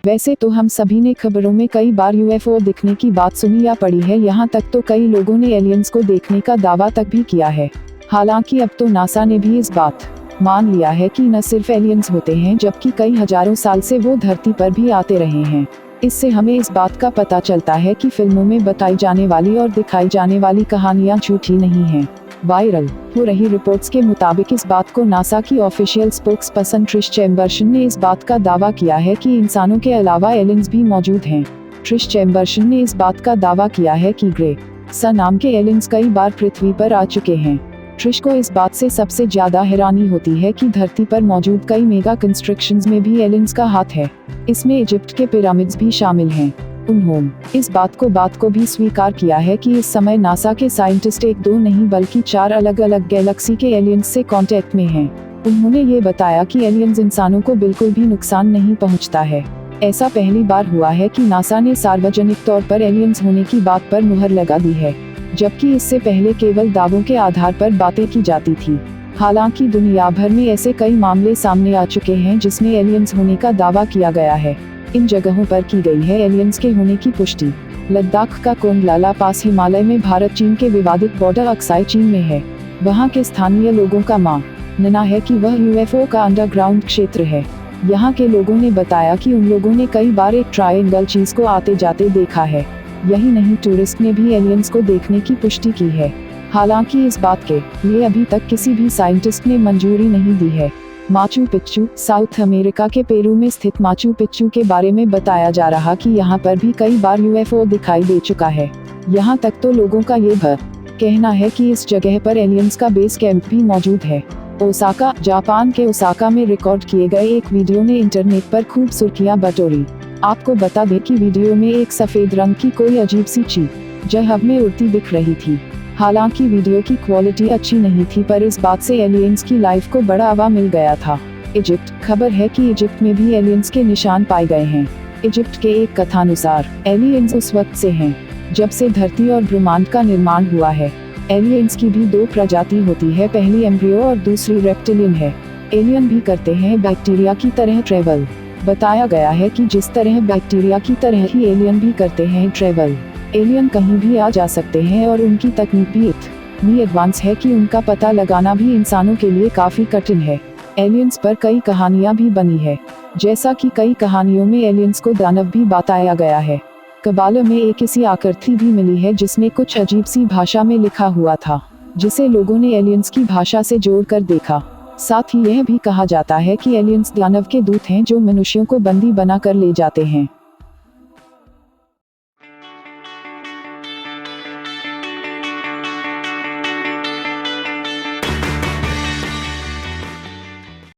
वैसे तो हम सभी ने खबरों में कई बार यूएफओ दिखने की बात सुनी या पढ़ी है, यहाँ तक तो कई लोगों ने एलियंस को देखने का दावा तक भी किया है। हालांकि अब तो नासा ने भी इस बात मान लिया है कि न सिर्फ एलियंस होते हैं, जबकि कई हजारों साल से वो धरती पर भी आते रहे हैं। इससे हमें इस बात का पता चलता है कि फिल्मों में बताई जाने वाली और दिखाई जाने वाली कहानियां झूठी नहीं हैं। वायरल हो रही रिपोर्ट्स के मुताबिक इस बात को नासा की ऑफिशियल स्पोक्स पर्सन ट्रिश चैम्बर्सन ने इस बात का दावा किया है कि इंसानों के अलावा एलियंस भी मौजूद हैं। ट्रिश चैम्बर्सन ने इस बात का दावा किया है कि ग्रे सन नाम के एलियंस कई बार पृथ्वी पर आ चुके हैं। ट्रिश को इस बात से सबसे ज्यादा हैरानी होती है कि धरती पर मौजूद कई मेगा कंस्ट्रक्शंस में भी एलियंस का हाथ है। इसमें इजिप्ट के पिरामिड्स भी शामिल हैं। उन्होंने इस बात को भी स्वीकार किया है कि इस समय नासा के साइंटिस्ट 1-2 नहीं बल्कि 4 अलग अलग गैलेक्सी के एलियंस से कांटेक्ट में हैं। उन्होंने ये बताया कि एलियंस इंसानों को बिल्कुल भी नुकसान नहीं पहुंचता है। ऐसा पहली बार हुआ है कि नासा ने सार्वजनिक तौर पर एलियंस होने की बात पर मुहर लगा दी है, जबकि इससे पहले केवल दावों के आधार पर बातें की जाती थी। हालांकि दुनिया भर में ऐसे कई मामले सामने आ चुके हैं जिसमें एलियंस होने का दावा किया गया है। इन जगहों पर की गई है एलियंस के होने की पुष्टि। लद्दाख का कोंडला पास हिमालय में भारत चीन के विवादित बॉर्डर अक्साई चीन में है। वहां के स्थानीय लोगों का मानना है कि वह यूएफओ का अंडरग्राउंड क्षेत्र है। यहाँ के लोगों ने बताया कि उन लोगों ने कई बार एक ट्रायंगल चीज को आते जाते देखा है। यही नहीं, टूरिस्ट ने भी एलियंस को देखने की पुष्टि की है। हालांकि इस बात के लिए अभी तक किसी भी साइंटिस्ट ने मंजूरी नहीं दी है। माचू पिच्चू साउथ अमेरिका के पेरू में स्थित माचू पिच्चू के बारे में बताया जा रहा कि यहाँ पर भी कई बार यूएफओ दिखाई दे चुका है। यहाँ तक तो लोगों का ये कहना है कि इस जगह पर एलियंस का बेस कैंप भी मौजूद है। ओसाका, जापान के ओसाका में रिकॉर्ड किए गए एक वीडियो ने इंटरनेट पर खूब सुर्खियां बटोरी। आपको बता दें कि वीडियो में एक सफेद रंग की कोई अजीब सी चीज हवा में उड़ती दिख रही थी। हालांकि वीडियो की क्वालिटी अच्छी नहीं थी, पर इस बात से एलियंस की लाइफ को बढ़ावा मिल गया था। इजिप्ट, खबर है कि इजिप्ट में भी एलियंस के निशान पाए गए हैं। इजिप्ट के एक कथानुसार एलियंस उस वक्त से हैं जब से धरती और ब्रह्मांड का निर्माण हुआ है। एलियंस की भी 2 प्रजाति होती है, पहली एम्ब्रियो और दूसरी रेप्टिलियन है। एलियन भी करते हैं बैक्टीरिया की तरह ट्रेवल। बताया गया है कि जिस तरह बैक्टीरिया की तरह ही एलियन भी करते हैं ट्रेवल। एलियन कहीं भी आ जा सकते हैं और उनकी तकनीक भी इतनी एडवांस है कि उनका पता लगाना भी इंसानों के लिए काफी कठिन है। एलियंस पर कई कहानियां भी बनी है, जैसा कि कई कहानियों में एलियंस को दानव भी बताया गया है। कबाल में एक ऐसी आकृति भी मिली है जिसमें कुछ अजीब सी भाषा में लिखा हुआ था, जिसे लोगों ने एलियंस की भाषा से जोड़कर देखा। साथ ही यह भी कहा जाता है कि एलियंस दानव के दूत हैं जो मनुष्यों को बंदी बनाकर ले जाते हैं।